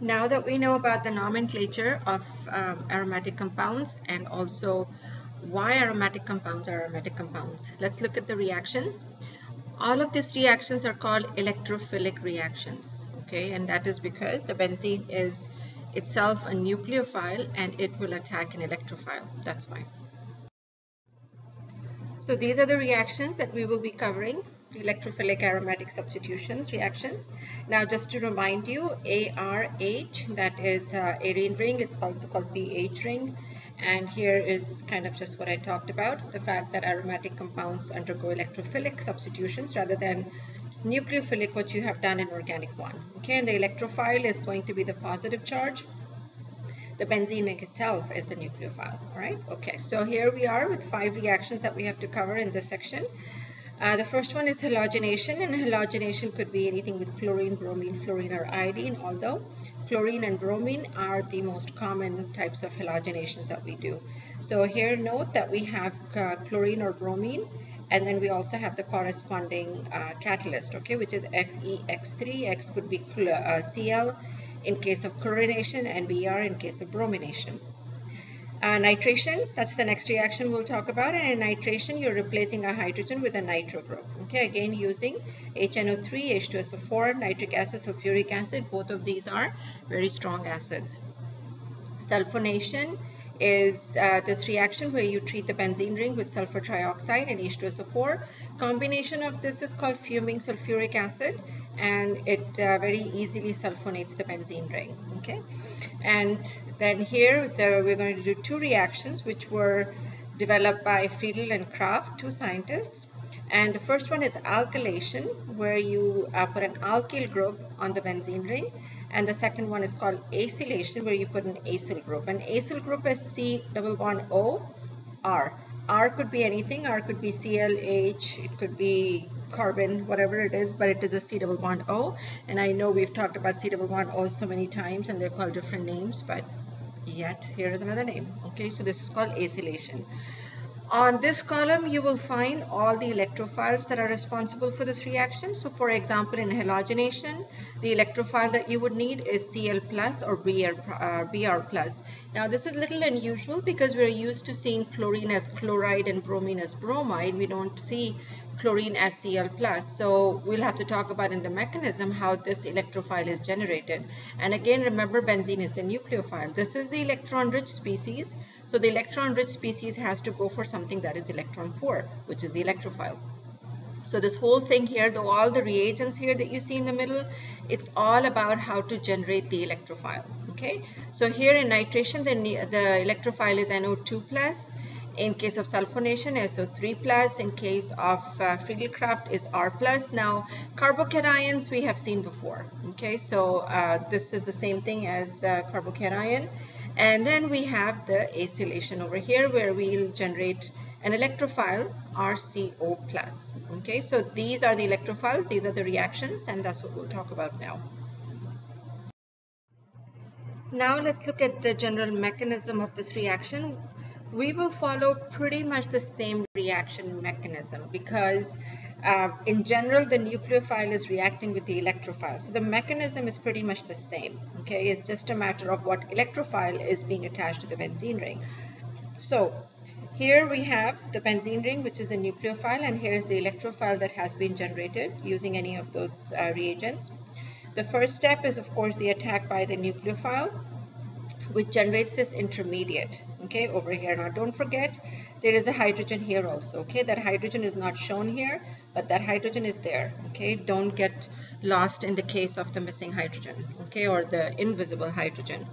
Now that we know about the nomenclature of aromatic compounds and also why aromatic compounds are aromatic compounds, let's look at the reactions. All of these reactions are called electrophilic reactions, okay, and that is because the benzene is itself a nucleophile and it will attack an electrophile. That's why. So these are the reactions that we will be covering, the electrophilic aromatic substitutions reactions. Now just to remind you, ARH, that is arene ring, it's also called pH ring. And here is kind of just what I talked about, the fact that aromatic compounds undergo electrophilic substitutions rather than nucleophilic, what you have done in organic 1. Okay, and the electrophile is going to be the positive charge. The benzene ring itself is the nucleophile. All right. Okay. So here we are with 5 reactions that we have to cover in this section. The first one is halogenation, and halogenation could be anything with chlorine, bromine, fluorine, or iodine, although chlorine and bromine are the most common types of halogenations that we do. So here note that we have chlorine or bromine, and then we also have the corresponding catalyst, okay, which is FeX3. X could be Cl in case of chlorination and Br in case of bromination. Nitration, that's the next reaction we'll talk about, and in nitration you're replacing a hydrogen with a nitro group, okay, again using HNO3, H2SO4, nitric acid, sulfuric acid. Both of these are very strong acids. Sulfonation is this reaction where you treat the benzene ring with sulfur trioxide and H2SO4. Combination of this is called fuming sulfuric acid, and it very easily sulfonates the benzene ring, okay. And then here we're going to do 2 reactions which were developed by Friedal and Craft, 2 scientists. And the first one is alkylation, where you put an alkyl group on the benzene ring. And the second one is called acylation, where you put an acyl group. An acyl group is C double bond O R. R could be anything. R could be ClH, it could be carbon, whatever it is, but it is a C double bond O. And I know we've talked about C double bond O so many times and they're called different names, but yet here is another name. Okay, so this is called acylation. On this column, you will find all the electrophiles that are responsible for this reaction. So for example, in halogenation, the electrophile that you would need is Cl plus or Br plus. Now this is a little unusual because we're used to seeing chlorine as chloride and bromine as bromide. We don't see chlorine as Cl plus. So we'll have to talk about in the mechanism how this electrophile is generated. And again, remember benzene is the nucleophile. This is the electron-rich species. So the electron-rich species has to go for something that is electron-poor, which is the electrophile. So this whole thing here, though all the reagents here that you see in the middle, it's all about how to generate the electrophile. Okay. So here in nitration, the electrophile is NO2 plus. In case of sulfonation, SO3 plus. In case of Friedal-Craft is R plus. Now carbocations we have seen before. Okay. So this is the same thing as carbocation. And then we have the acylation over here where we'll generate an electrophile RCO+. Okay, so these are the electrophiles, these are the reactions, and that's what we'll talk about now. Now let's look at the general mechanism of this reaction. We will follow pretty much the same reaction mechanism because in general, the nucleophile is reacting with the electrophile. So the mechanism is pretty much the same. Okay, it's just a matter of what electrophile is being attached to the benzene ring. So here we have the benzene ring, which is a nucleophile, and here is the electrophile that has been generated using any of those reagents. The first step is, of course, the attack by the nucleophile, which generates this intermediate, okay, over here. Now don't forget there is a hydrogen here also, okay. That hydrogen is not shown here, but that hydrogen is there, okay. Don't get lost in the case of the missing hydrogen, okay, or the invisible hydrogen.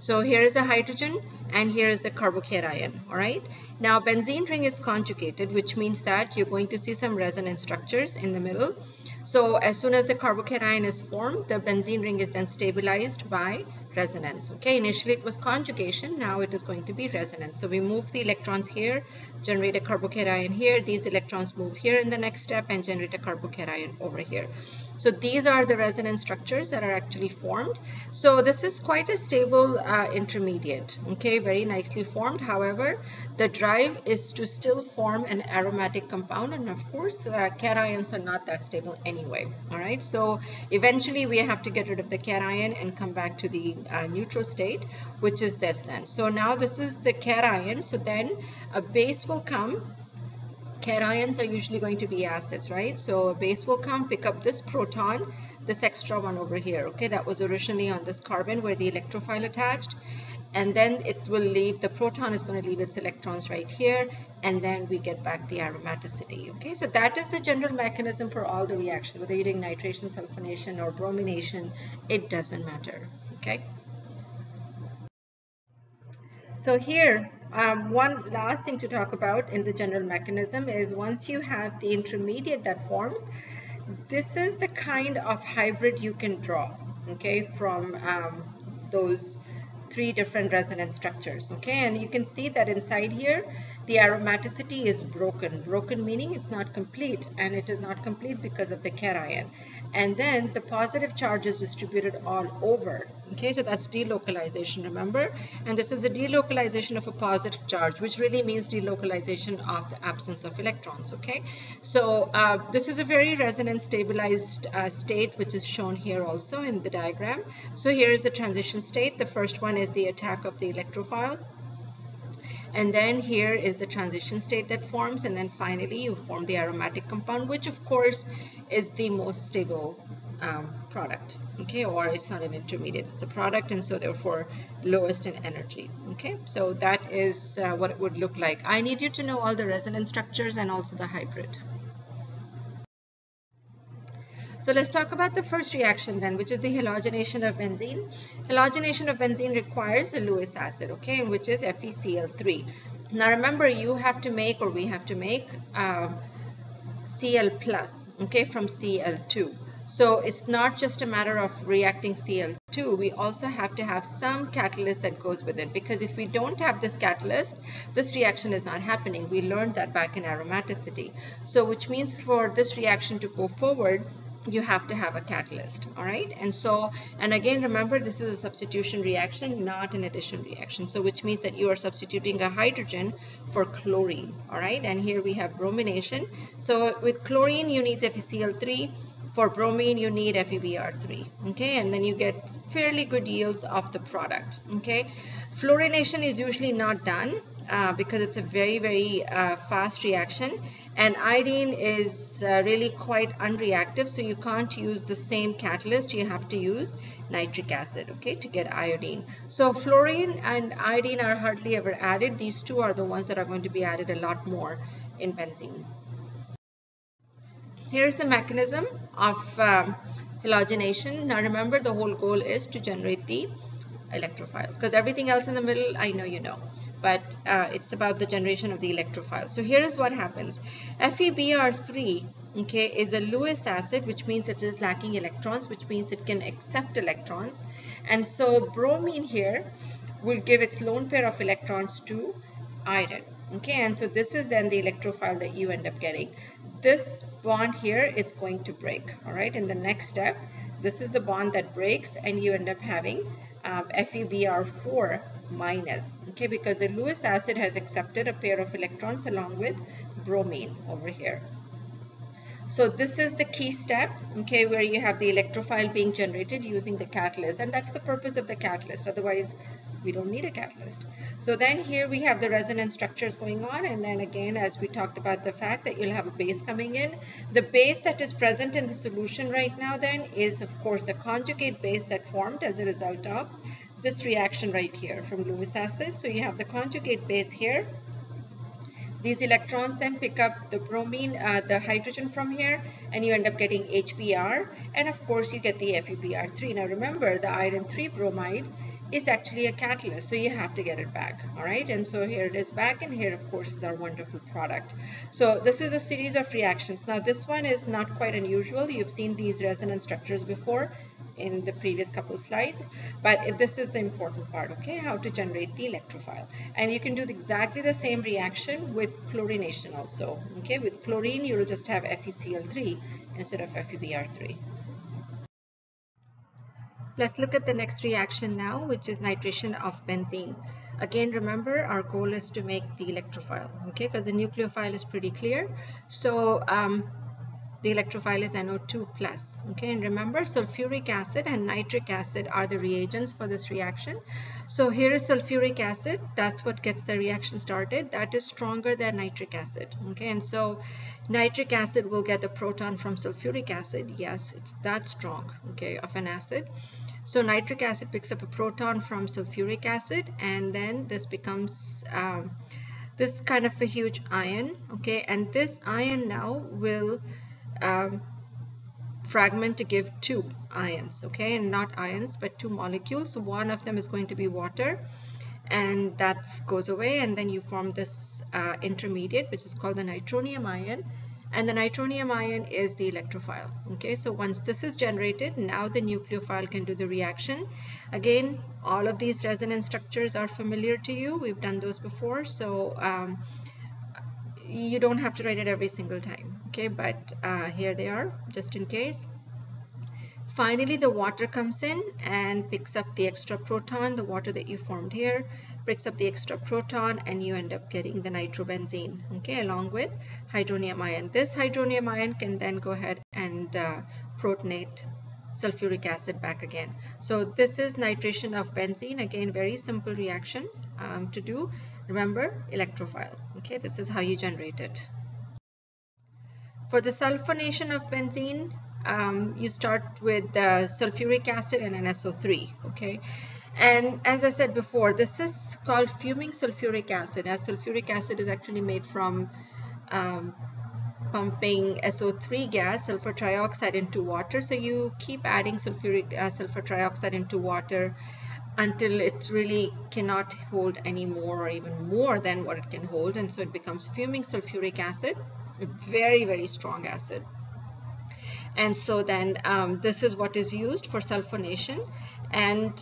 So here is a hydrogen and here is a carbocation, all right. Now benzene ring is conjugated, which means that you're going to see some resonance structures in the middle. So as soon as the carbocation is formed, the benzene ring is then stabilized by resonance. Okay, initially it was conjugation, now it is going to be resonance. So we move the electrons here, generate a carbocation here, these electrons move here in the next step and generate a carbocation over here. So these are the resonance structures that are actually formed. So this is quite a stable intermediate, okay, very nicely formed. However, the drive is to still form an aromatic compound, and of course cations are not that stable anyway. All right, so eventually we have to get rid of the cation and come back to the neutral state, which is this then. So now this is the cation, so then a base will come. Cations are usually going to be acids, right? So a base will come, pick up this proton, this extra one over here, okay, that was originally on this carbon where the electrophile attached, and then it will leave, the proton is going to leave its electrons right here, and then we get back the aromaticity, okay? So that is the general mechanism for all the reactions, whether you're doing nitration, sulfonation, or bromination, it doesn't matter, okay? So here, one last thing to talk about in the general mechanism is once you have the intermediate that forms, this is the kind of hybrid you can draw, okay, from those three different resonance structures, okay? And you can see that inside here, the aromaticity is broken. Broken meaning it's not complete, and it is not complete because of the cation. And then the positive charge is distributed all over, okay? So that's delocalization, remember? And this is a delocalization of a positive charge, which really means delocalization of the absence of electrons, okay? So this is a very resonance stabilized state, which is shown here also in the diagram. So here is the transition state. The first one is the attack of the electrophile. And then here is the transition state that forms, and then finally you form the aromatic compound, which of course is the most stable product, okay, or it's not an intermediate, it's a product, and so therefore lowest in energy, okay? So that is what it would look like. I need you to know all the resonance structures and also the hybrid. So let's talk about the first reaction then, which is the halogenation of benzene. Halogenation of benzene requires a Lewis acid, okay, which is FeCl3. Now remember, you have to make, or we have to make Cl plus, okay, from Cl2. So it's not just a matter of reacting Cl2, we also have to have some catalyst that goes with it, because if we don't have this catalyst, this reaction is not happening. We learned that back in aromaticity. So which means for this reaction to go forward, you have to have a catalyst, all right? And so, and again, remember, this is a substitution reaction, not an addition reaction. So which means that you are substituting a hydrogen for chlorine, all right? And here we have bromination. So with chlorine, you need FeCl3. For bromine, you need FeBr3, okay? And then you get fairly good yields of the product, okay? Fluorination is usually not done because it's a very, very fast reaction. And iodine is really quite unreactive, so you can't use the same catalyst. You have to use nitric acid, okay, to get iodine. So fluorine and iodine are hardly ever added. These two are the ones that are going to be added a lot more in benzene. Here's the mechanism of halogenation. Now remember, the whole goal is to generate the electrophile, because everything else in the middle, I know you know, but it's about the generation of the electrophile. So here is what happens. FeBr3, okay, is a Lewis acid, which means it is lacking electrons, which means it can accept electrons. And so bromine here will give its lone pair of electrons to iron, okay? And so this is then the electrophile that you end up getting. This bond here is going to break, all right? In the next step, this is the bond that breaks, and you end up having FeBr4 minus, okay, because the Lewis acid has accepted a pair of electrons along with bromine over here. So this is the key step, okay, where you have the electrophile being generated using the catalyst, and that's the purpose of the catalyst. Otherwise, we don't need a catalyst. So then here we have the resonance structures going on, and then again, as we talked about the fact that you'll have a base coming in. The base that is present in the solution right now then is, of course, the conjugate base that formed as a result of this reaction right here from Lewis acid. So you have the conjugate base here. These electrons then pick up the bromine, the hydrogen from here, and you end up getting HBr, and of course you get the FeBr3. Now remember, the iron 3 bromide is actually a catalyst, so you have to get it back, all right? And so here it is back, and here of course is our wonderful product. So this is a series of reactions. Now this one is not quite unusual. You've seen these resonance structures before in the previous couple slides, but this is the important part, okay, how to generate the electrophile. And you can do exactly the same reaction with chlorination also, okay? With chlorine, you will just have FeCl3 instead of FeBr3. Let's look at the next reaction now, which is nitration of benzene. Again, remember our goal is to make the electrophile, okay, because the nucleophile is pretty clear. So the electrophile is NO2+, okay, and remember sulfuric acid and nitric acid are the reagents for this reaction. So here is sulfuric acid, that's what gets the reaction started. That is stronger than nitric acid, okay, and so nitric acid will get the proton from sulfuric acid. Yes, it's that strong, okay, of an acid. So nitric acid picks up a proton from sulfuric acid, and then this becomes this kind of a huge ion, okay, and this ion now will fragment to give two ions, okay, and not ions but two molecules. One of them is going to be water, and that goes away, and then you form this intermediate, which is called the nitronium ion, and the nitronium ion is the electrophile, okay. So once this is generated, now the nucleophile can do the reaction. Again, all of these resonance structures are familiar to you, we've done those before, so you don't have to write it every single time, okay, but here they are just in case. Finally, the water comes in and picks up the extra proton. The water that you formed here picks up the extra proton, and you end up getting the nitrobenzene, okay, along with hydronium ion. This hydronium ion can then go ahead and protonate sulfuric acid back again. So this is nitration of benzene. Again, very simple reaction to do. Remember, electrophile, okay, this is how you generate it. For the sulfonation of benzene, you start with sulfuric acid and an SO3, okay, and as I said before, this is called fuming sulfuric acid, as sulfuric acid is actually made from pumping SO3 gas, sulfur trioxide, into water. So you keep adding sulfur trioxide into water until it really cannot hold any more, or even more than what it can hold, and so it becomes fuming sulfuric acid, a very, very strong acid. And so then this is what is used for sulfonation, and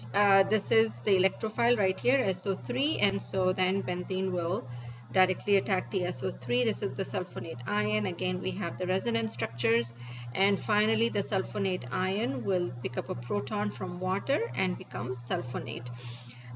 this is the electrophile right here, SO3, and so then benzene will directly attack the SO3. This is the sulfonate ion. Again, we have the resonance structures, and finally the sulfonate ion will pick up a proton from water and becomes sulfonate.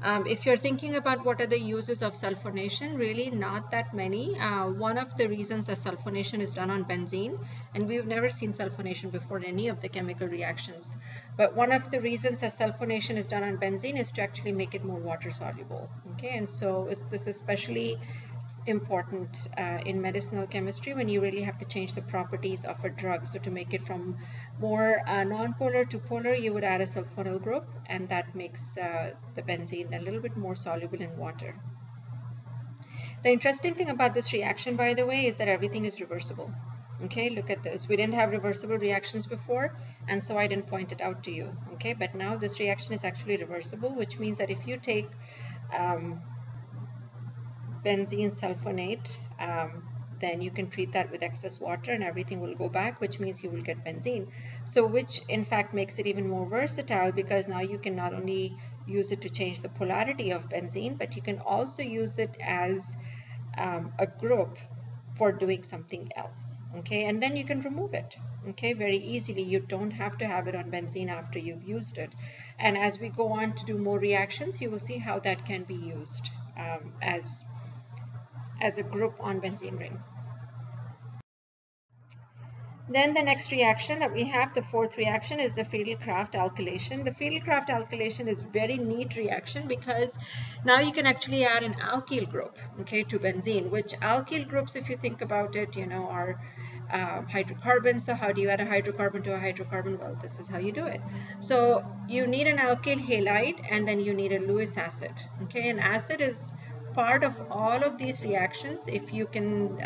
If you're thinking about what are the uses of sulfonation, really not that many. One of the reasons that sulfonation is done on benzene, and we've never seen sulfonation before in any of the chemical reactions, but one of the reasons that sulfonation is done on benzene is to actually make it more water soluble, okay, and so this is especially important in medicinal chemistry when you really have to change the properties of a drug. So to make it from more non-polar to polar, you would add a sulfonyl group, and that makes the benzene a little bit more soluble in water. The interesting thing about this reaction, by the way, is that everything is reversible. Okay, look at this. We didn't have reversible reactions before, and so I didn't point it out to you. Okay, but now this reaction is actually reversible, which means that if you take benzene sulfonate, then you can treat that with excess water and everything will go back, which means you will get benzene. So which in fact makes it even more versatile, because now you can not only use it to change the polarity of benzene, but you can also use it as a group for doing something else, okay, and then you can remove it, okay, very easily. You don't have to have it on benzene after you've used it, and as we go on to do more reactions, you will see how that can be used as a group on benzene ring. Then the next reaction that we have, the fourth reaction, is the Friedal-Craft alkylation. The Friedal-Craft alkylation is very neat reaction because now you can actually add an alkyl group, okay, to benzene, which alkyl groups, if you think about it, you know, are hydrocarbons. So how do you add a hydrocarbon to a hydrocarbon? Well, this is how you do it. So you need an alkyl halide, and then you need a Lewis acid, okay, and acid is part of all of these reactions if you can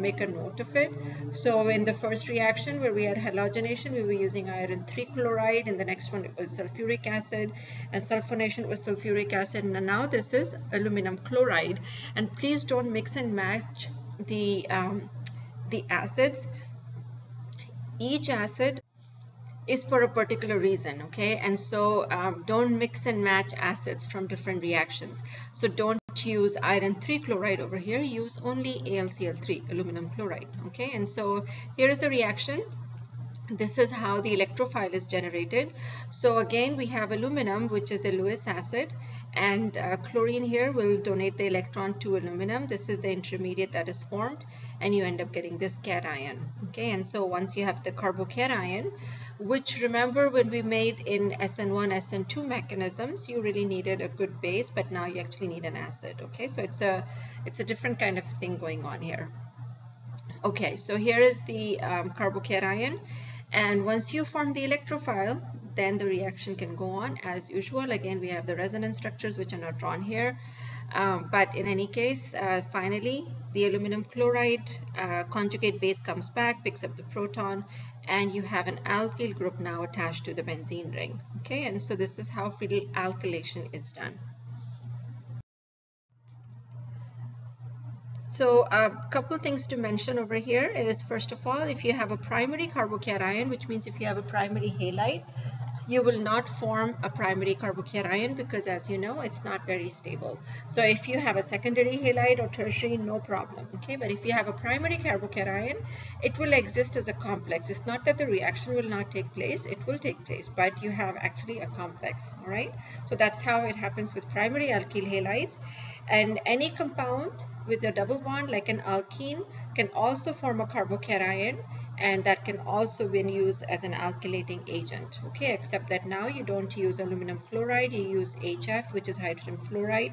make a note of it. So in the first reaction where we had halogenation, we were using iron 3 chloride, and the next one it was sulfuric acid, and sulfonation was sulfuric acid, and now this is aluminum chloride. And please don't mix and match the acids. Each acid is for a particular reason, okay, and so don't mix and match acids from different reactions. So don't use iron 3 chloride over here, use only AlCl3, aluminum chloride, okay. And so here is the reaction. This is how the electrophile is generated. So again, we have aluminum, which is the Lewis acid, and chlorine here will donate the electron to aluminum. This is the intermediate that is formed, and you end up getting this cation. Okay, and so once you have the carbocation, which remember when we made in SN1, SN2 mechanisms, you really needed a good base, but now you actually need an acid. Okay, so it's a different kind of thing going on here. Okay, so here is the carbocation, and once you form the electrophile, then the reaction can go on as usual. Again, we have the resonance structures which are not drawn here, but in any case, finally the aluminum chloride conjugate base comes back, picks up the proton, and you have an alkyl group now attached to the benzene ring. Okay, and so this is how Friedal alkylation is done. So a couple things to mention over here is, first of all, if you have a primary carbocation, which means if you have a primary halide, you will not form a primary carbocation because, as you know, it's not very stable. So if you have a secondary halide or tertiary, no problem. Okay, but if you have a primary carbocation, it will exist as a complex. It's not that the reaction will not take place, it will take place, but you have actually a complex. All right, so that's how it happens with primary alkyl halides. And any compound with a double bond like an alkene can also form a carbocation, and that can also be used as an alkylating agent. Okay, except that now you don't use aluminum chloride, you use HF, which is hydrogen fluoride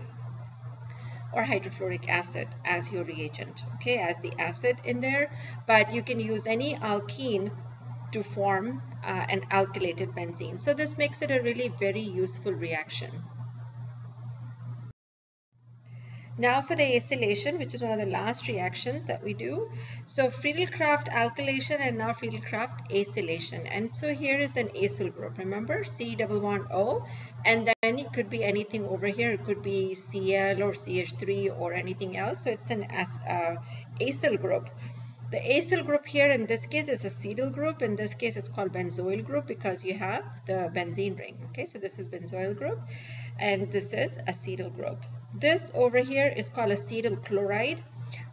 or hydrofluoric acid as your reagent, okay, as the acid in there. But you can use any alkene to form an alkylated benzene. So this makes it a really very useful reaction. Now for the acylation, which is one of the last reactions that we do. So Friedal-Craft alkylation and now Friedal-Craft acylation. And so here is an acyl group. Remember, C double bond O, and then it could be anything over here. It could be Cl or CH3 or anything else. So it's an acyl group. The acyl group here in this case is acetyl group. In this case, it's called benzoyl group because you have the benzene ring. Okay, so this is benzoyl group, and this is acetyl group. This over here is called acyl chloride.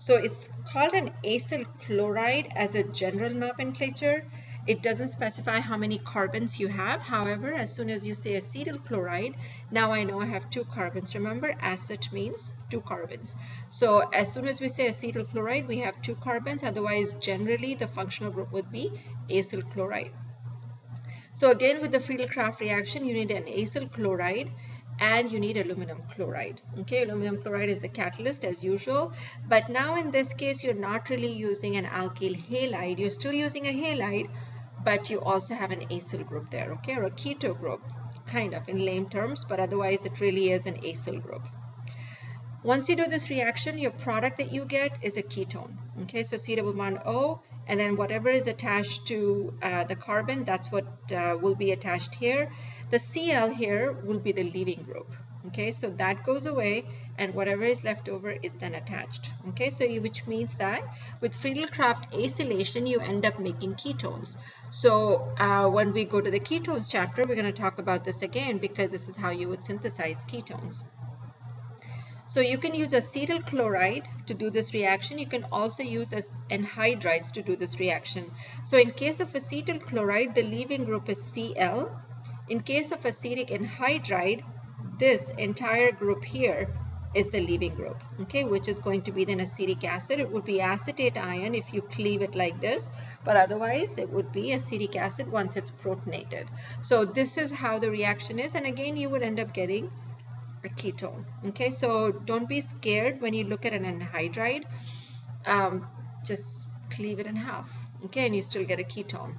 So it's called an acyl chloride as a general nomenclature. It doesn't specify how many carbons you have. However, as soon as you say acyl chloride, now I know I have 2 carbons. Remember, acid means 2 carbons. So as soon as we say acyl chloride, we have 2 carbons. Otherwise, generally, the functional group would be acyl chloride. So again, with the Friedal-Craft reaction, you need an acyl chloride and you need aluminum chloride. Okay, aluminum chloride is the catalyst as usual, but now in this case you're not really using an alkyl halide, you're still using a halide, but you also have an acyl group there, okay, or a keto group, kind of in lame terms, but otherwise it really is an acyl group. Once you do this reaction, your product that you get is a ketone. Okay, so C double bond O, and then whatever is attached to the carbon, that's what will be attached here. The Cl here will be the leaving group. Okay, so that goes away, and whatever is left over is then attached. Okay, so which means that with Friedal-Craft acylation, you end up making ketones. So when we go to the ketones chapter, we're going to talk about this again because this is how you would synthesize ketones. So you can use acetyl chloride to do this reaction. You can also use anhydrides to do this reaction. So in case of acetyl chloride, the leaving group is Cl. In case of acetic anhydride, this entire group here is the leaving group, okay, which is going to be then acetic acid. It would be acetate ion if you cleave it like this, but otherwise it would be acetic acid once it's protonated. So this is how the reaction is, and again you would end up getting a ketone. Okay, so don't be scared when you look at an anhydride. Just cleave it in half, okay, and you still get a ketone.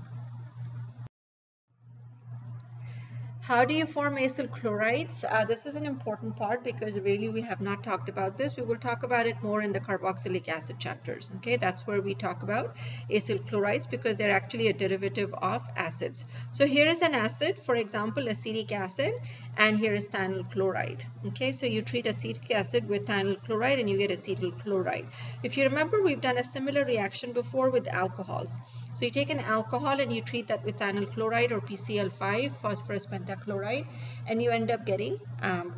How do you form acyl chlorides? This is an important part because really we have not talked about this. We will talk about it more in the carboxylic acid chapters. Okay, that's where we talk about acyl chlorides because they're actually a derivative of acids. So here is an acid, for example, acetic acid, and here is thionyl chloride. Okay, so you treat acetic acid with thionyl chloride and you get acetyl chloride. If you remember, we've done a similar reaction before with alcohols. So you take an alcohol and you treat that with thionyl chloride or PCl5, phosphorus pentachloride, and you end up getting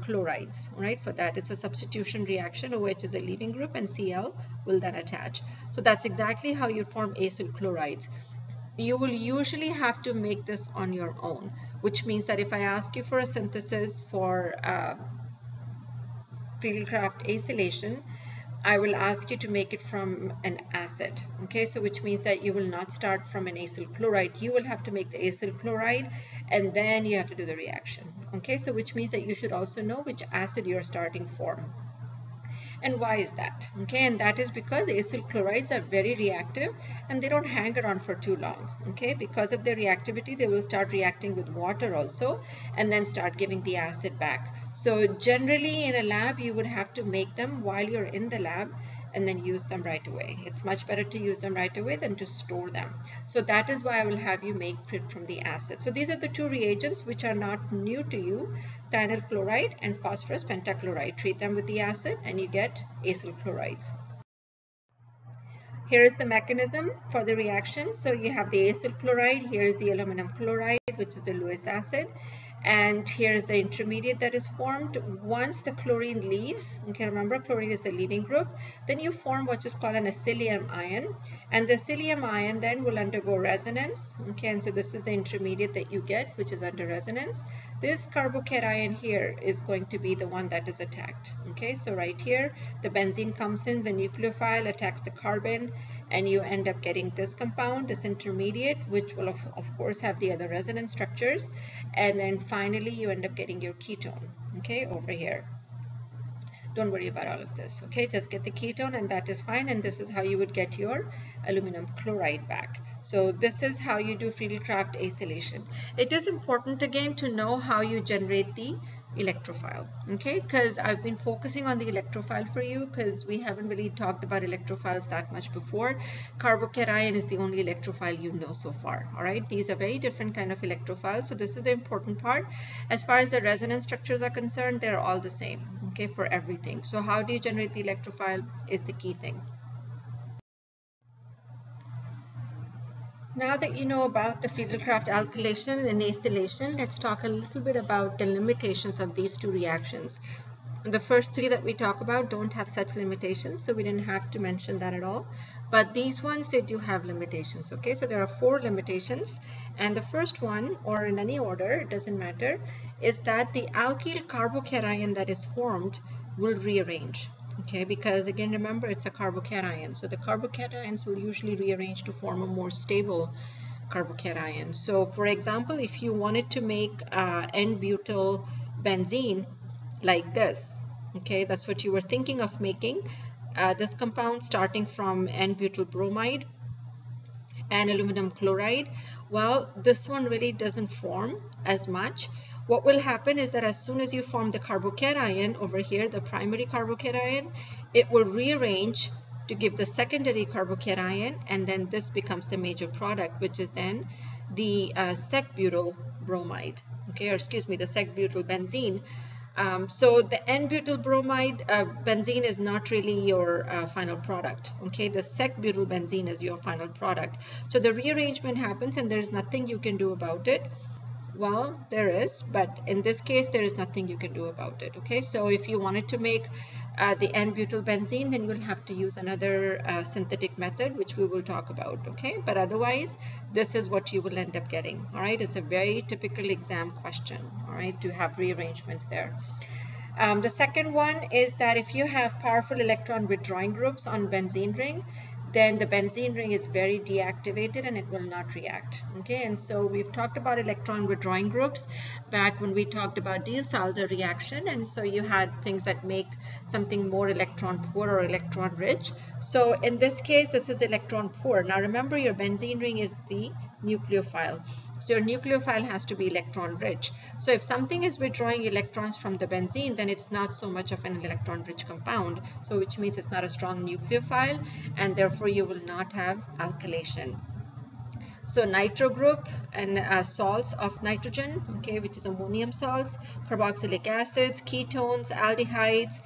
chlorides, right? For that, it's a substitution reaction, OH is a leaving group and Cl will then attach. So that's exactly how you form acyl chlorides. you will usually have to make this on your own, which means that if I ask you for a synthesis for Friedal-Craft acylation, I will ask you to make it from an acid. Okay, so which means that you will not start from an acyl chloride. You will have to make the acyl chloride and then you have to do the reaction. Okay, so which means that you should also know which acid you're starting from. And why is that? Okay, and that is because acyl chlorides are very reactive and they don't hang around for too long. Okay, because of their reactivity, they will start reacting with water also and then start giving the acid back. So generally in a lab, you would have to make them while you're in the lab and then use them right away. It's much better to use them right away than to store them. So that is why I will have you make it from the acid. So these are the two reagents which are not new to you, thionyl chloride and phosphorus pentachloride. Treat them with the acid and you get acyl chlorides. Here is the mechanism for the reaction. So you have the acyl chloride, here is the aluminum chloride, which is the Lewis acid. And here's the intermediate that is formed. Once the chlorine leaves, okay, remember chlorine is the leaving group, then you form what is called an acylium ion, and the acylium ion then will undergo resonance, okay, and so this is the intermediate that you get, which is under resonance. This carbocation here is going to be the one that is attacked, okay, so right here the benzene comes in, the nucleophile attacks the carbon, and you end up getting this compound, this intermediate, which will of course have the other resonance structures, and then finally you end up getting your ketone, okay, over here. Don't worry about all of this, okay, just get the ketone and that is fine, and this is how you would get your aluminum chloride back. So this is how you do Friedal-Craft acylation. It is important again to know how you generate the electrophile, okay, because I've been focusing on the electrophile for you because we haven't really talked about electrophiles that much before. Carbocation is the only electrophile you know so far. All right, these are very different kind of electrophiles, so this is the important part. As far as the resonance structures are concerned, they're all the same, okay, for everything. So how do you generate the electrophile is the key thing. Now that you know about the Friedal-Craft alkylation and acylation, let's talk a little bit about the limitations of these two reactions. The first three that we talk about don't have such limitations, so we didn't have to mention that at all. But these ones, they do have limitations, okay? So there are 4 limitations, and the first one, or in any order, it doesn't matter, is that the alkyl carbocation that is formed will rearrange. Okay, because again, remember, it's a carbocation. So the carbocations will usually rearrange to form a more stable carbocation. So for example, if you wanted to make N-butyl benzene like this, okay, that's what you were thinking of making, this compound starting from N-butyl bromide and aluminum chloride, well, this one really doesn't form as much. What will happen is that as soon as you form the carbocation over here, the primary carbocation, it will rearrange to give the secondary carbocation, and then this becomes the major product, which is then the sec-butyl bromide, okay, or excuse me, the sec-butyl benzene. So the N-butyl bromide benzene is not really your final product, okay? The sec-butyl benzene is your final product. So the rearrangement happens and there's nothing you can do about it. Well, there is, but in this case, there is nothing you can do about it, okay? So if you wanted to make the N-butyl benzene, then you'll have to use another synthetic method, which we will talk about, okay? But otherwise, this is what you will end up getting, all right? It's a very typical exam question, all right, to have rearrangements there. The second one is that if you have powerful electron withdrawing groups on benzene ring, then the benzene ring is very deactivated and it will not react, okay? And so we've talked about electron withdrawing groups back when we talked about Diels-Alder reaction, and so you had things that make something more electron poor or electron rich. So in this case, this is electron poor. Now remember, your benzene ring is the nucleophile. So your nucleophile has to be electron rich. So if something is withdrawing electrons from the benzene, then it's not so much of an electron rich compound. So which means it's not a strong nucleophile, and therefore you will not have alkylation. So nitro group and salts of nitrogen, okay, which is ammonium salts, carboxylic acids, ketones, aldehydes,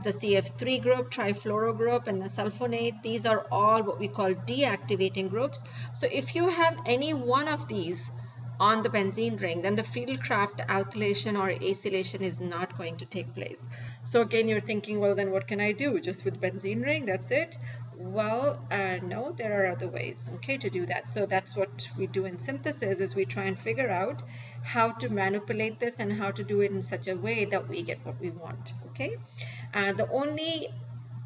the CF3 group, trifluoro group, and the sulfonate. These are all what we call deactivating groups. So if you have any one of these on the benzene ring, then the Friedal-Craft alkylation or acylation is not going to take place. So again, you're thinking, well, then what can I do? Just with benzene ring, that's it? Well, no, there are other ways, okay, to do that. So that's what we do in synthesis, is we try and figure out how to manipulate this and how to do it in such a way that we get what we want, okay? The only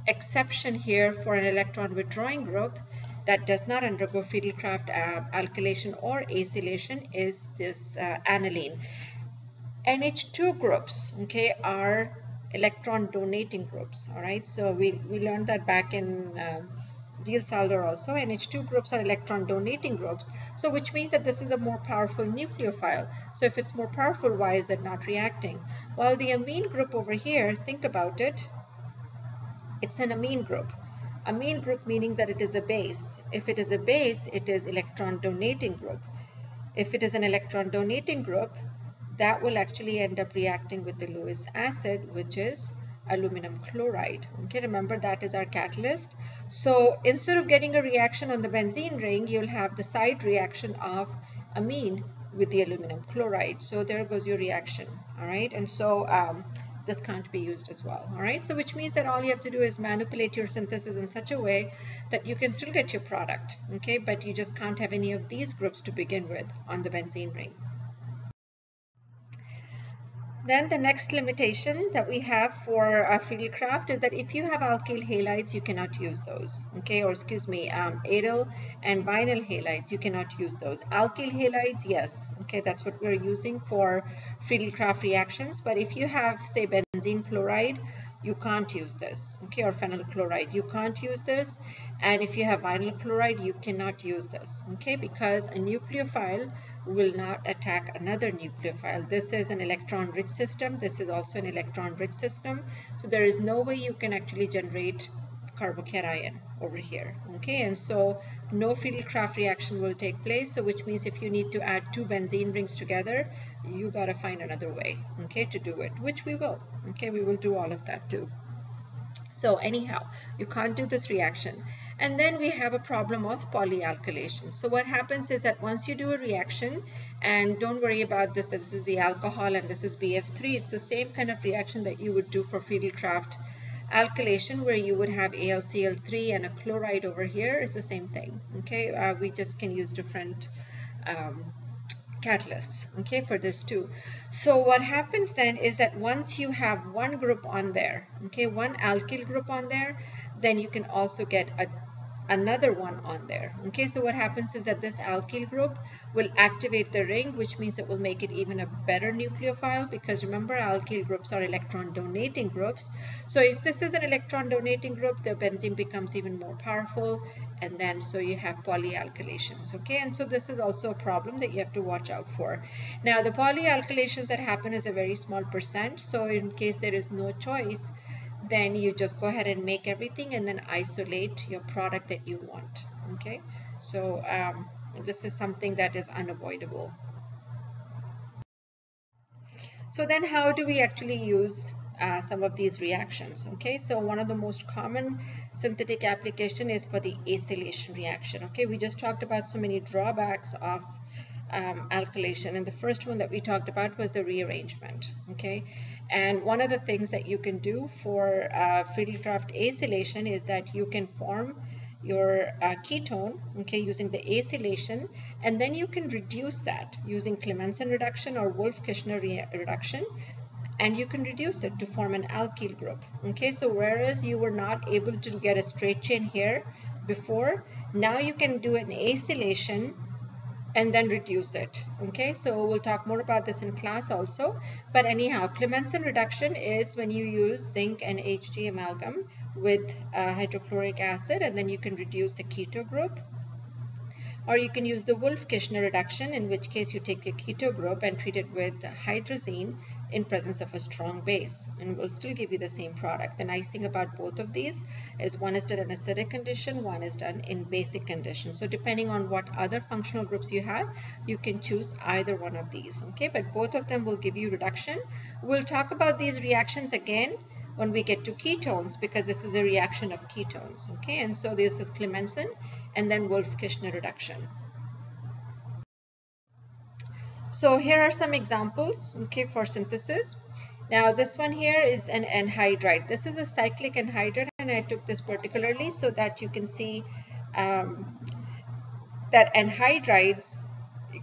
exception here for an electron withdrawing group that does not undergo Friedal-Craft alkylation or acylation is this aniline. NH2 groups, okay, are electron donating groups, all right? So we learned that back in Deal Salder also. NH2 groups are electron donating groups, so which means that this is a more powerful nucleophile. So if it's more powerful, why is it not reacting? Well, the amine group over here, think about it, it's an amine group. Amine group meaning that it is a base. If it is a base, it is electron donating group. If it is an electron donating group, that will actually end up reacting with the Lewis acid, which is aluminum chloride. Okay, remember that is our catalyst. So instead of getting a reaction on the benzene ring, you'll have the side reaction of amine with the aluminum chloride. So there goes your reaction, all right? And so this can't be used as well, all right? So which means that all you have to do is manipulate your synthesis in such a way that you can still get your product, okay? But you just can't have any of these groups to begin with on the benzene ring. Then the next limitation that we have for Friedal-Craft is that if you have alkyl halides, you cannot use those, okay? Or excuse me, aryl and vinyl halides, you cannot use those. Alkyl halides, yes, okay, that's what we're using for Friedal-Craft reactions. But if you have, say, benzene chloride, you can't use this, okay, or phenyl chloride, you can't use this. And if you have vinyl chloride, you cannot use this, okay, because a nucleophile will not attack another nucleophile. This is an electron-rich system. This is also an electron-rich system. So there is no way you can actually generate carbocation over here, okay? And so no Friedal-Craft reaction will take place. So which means if you need to add two benzene rings together, you gotta find another way, okay, to do it, which we will, okay? We will do all of that too. So anyhow, you can't do this reaction. And then we have a problem of polyalkylation. So what happens is that once you do a reaction, and don't worry about this, this is the alcohol and this is BF3, it's the same kind of reaction that you would do for Friedal-Craft alkylation, where you would have AlCl3 and a chloride over here. It's the same thing, okay? We just can use different catalysts, okay, for this too. So what happens then is that once you have one group on there, okay, one alkyl group on there, then you can also get another one on there, okay? So what happens is that this alkyl group will activate the ring, which means it will make it even a better nucleophile, because remember, alkyl groups are electron donating groups. So if this is an electron donating group, the benzene becomes even more powerful, and then so you have polyalkylations, okay? And so this is also a problem that you have to watch out for. Now the polyalkylations that happen is a very small percent, so in case there is no choice, then you just go ahead and make everything and then isolate your product that you want, okay? So this is something that is unavoidable. So then how do we actually use some of these reactions, okay? So one of the most common synthetic application is for the acylation reaction, okay? We just talked about so many drawbacks of alkylation, and the first one that we talked about was the rearrangement, okay? And one of the things that you can do for Friedal-Craft acylation is that you can form your ketone, okay, using the acylation, and then you can reduce that using Clemmensen reduction or Wolff-Kishner reduction, and you can reduce it to form an alkyl group, okay? So whereas you were not able to get a straight chain here before, now you can do an acylation and then reduce it, okay? So we'll talk more about this in class also. But anyhow, Clemmensen reduction is when you use zinc and Hg amalgam with hydrochloric acid, and then you can reduce the keto group. Or you can use the Wolff-Kishner reduction, in which case you take the keto group and treat it with hydrazine in presence of a strong base, and will still give you the same product. The nice thing about both of these is one is done in acidic condition, one is done in basic condition. So depending on what other functional groups you have, you can choose either one of these, okay? But both of them will give you reduction. We'll talk about these reactions again when we get to ketones, because this is a reaction of ketones, okay? And so this is Clemmensen and then Wolff-Kishner reduction. So here are some examples, okay, for synthesis. Now this one here is an anhydride. This is a cyclic anhydride, and and I took this particularly so that you can see that anhydrides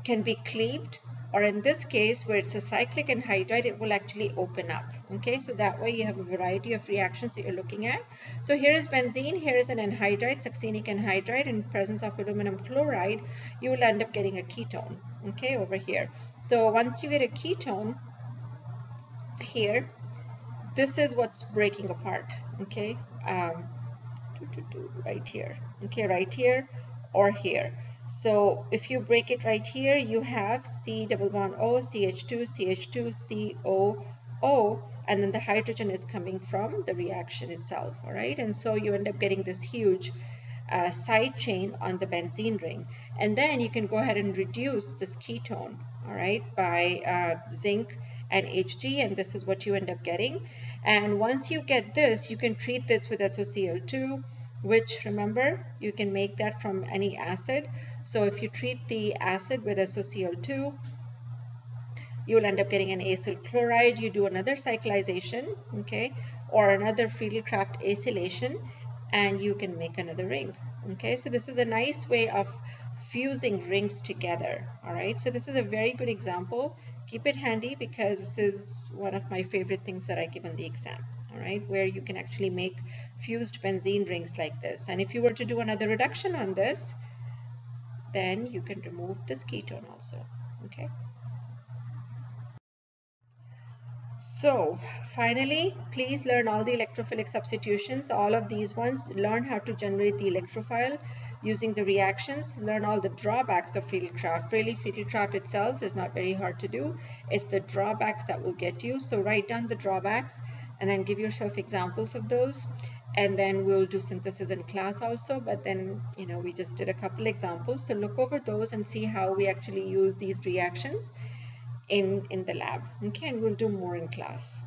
can be cleaved, or in this case where it's a cyclic anhydride, it will actually open up. Okay, so that way you have a variety of reactions that you're looking at. So here is benzene, here is an anhydride, succinic anhydride. In presence of aluminum chloride, you will end up getting a ketone, okay, over here. So once you get a ketone here, this is what's breaking apart, okay, right here, okay, right here or here. So if you break it right here, you have C double bond O, CH2, CH2, COO, and then the hydrogen is coming from the reaction itself, all right? And so you end up getting this huge side chain on the benzene ring. And then you can go ahead and reduce this ketone, all right, by zinc and Hg, and this is what you end up getting. And once you get this, you can treat this with SOCl2, which, remember, you can make that from any acid. So if you treat the acid with SOCl2, you'll end up getting an acyl chloride. You do another cyclization, okay, or another Friedal-Craft acylation, and you can make another ring. Okay, so this is a nice way of fusing rings together. All right, so this is a very good example. Keep it handy because this is one of my favorite things that I give in the exam. All right, where you can actually make fused benzene rings like this. And if you were to do another reduction on this, then you can remove this ketone also. Okay. So finally, please learn all the electrophilic substitutions, all of these ones. Learn how to generate the electrophile using the reactions. Learn all the drawbacks of Friedal-Craft. Really, Friedal-Craft itself is not very hard to do. It's the drawbacks that will get you. So write down the drawbacks and then give yourself examples of those. And then we'll do synthesis in class also. But then, you know, we just did a couple examples. So look over those and see how we actually use these reactions in the lab. Okay, and we'll do more in class.